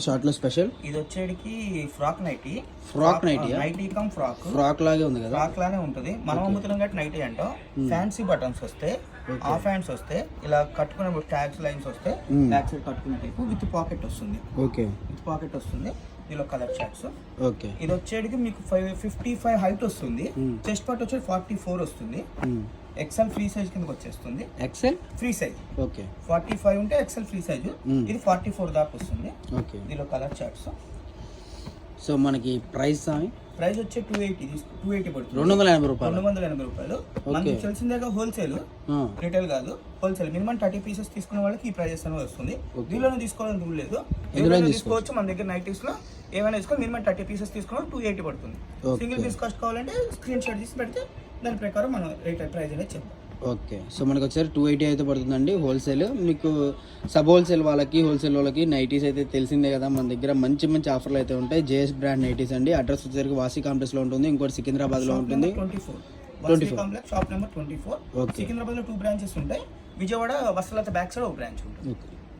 Short లో special ఇది వచ్చేటికి frock nightie. Nightie come frock లాగే ఉంది కదా, ఫ్రాక్ లానే ఉంటుంది. మనం అమ్ముతున్నాం కాబట్టి నైటీ అంటాం. ఫ్యాన్సీ బటన్స్ వస్తే, హాఫ్ హ్యాండ్స్ వస్తే, ఇలా కట్టుకునే ట్యాగ్స్ లైన్స్ వస్తే బ్యాక్ సైడ్ కట్టుకునే టైపు విత్ పాకెట్ వస్తుంది. ఓకే, విత్ పాకెట్ వస్తుంది. దీనిలో కలర్ చాట్స్. ఓకే, ఇది వచ్చేటికి మీకు 55 హైట్ వస్తుంది. చెస్ట్ పార్ట్ వచ్చేది 44 వస్తుంది. ఎక్సెల్ ఫ్రీ సైజ్ కిందకి వచ్చేస్తుంది. XL free size. ఓకే, 45 ఉంటే ఎక్సెల్ ఫ్రీ సైజ్. ఇది 44 దాకా వస్తుంది. ఓకే, దీనిలో కలర్ చాట్స్. సో మనకి ప్రైస్ వచ్చే 280 పడుతుంది. 280 రూపాయలు. 280 రూపాయలు. మనకి తెలిసిందేగా హోల్సేల్, రిటైల్ కాదు, హోల్సేల్. మినిమం 30 పీసెస్ తీసుకునే వాళ్ళకి ఈ ప్రైజెస్ అనేది వస్తుంది. దీనిలోనే తీసుకోవాలని రూల్ లేదు, తీసుకోవచ్చు. మన దగ్గర నైటీస్ లో ఏమైనా తీసుకోవాలి. మినిమం 30 పీసెస్ తీసుకున్న 280 పడుతుంది. సింగిల్ పీస్ కాస్ట్ కావాలంటే స్క్రీన్ షాట్ తీసి పెడితే దాని ప్రకారం మనం రేట్ ప్రైస్ అనేది చెప్తాం. ఓకే, సో మనకి వచ్చేసరికి 280 అయితే పడుతుందండి హోల్సేల్. మీకు సబ్ హోల్సేల్ వాళ్ళకి, హోల్సేల్ వాళ్ళకి నైటీస్ అయితే తెలిసిందే కదా, మన దగ్గర మంచి మంచి ఆఫర్లు అయితే ఉంటాయి. జేఎస్ బ్రాండ్ నైటీస్ అండి. అడ్రస్ వచ్చేసరికి వాసీ కాంప్లెక్స్లో ఉంటుంది, ఇంకోటి సికింద్రాబాద్లో ఉంటుంది. 24 షాప్ నెంబర్ 24. సికింద్రాబాద్లో 2 బ్రాంచెస్ ఉంటాయి. విజయవాడ వస్త్రలత బ్యాక్ సైడ్ ఒక బ్రాంచ్ ఉంటుంది. ఓకే.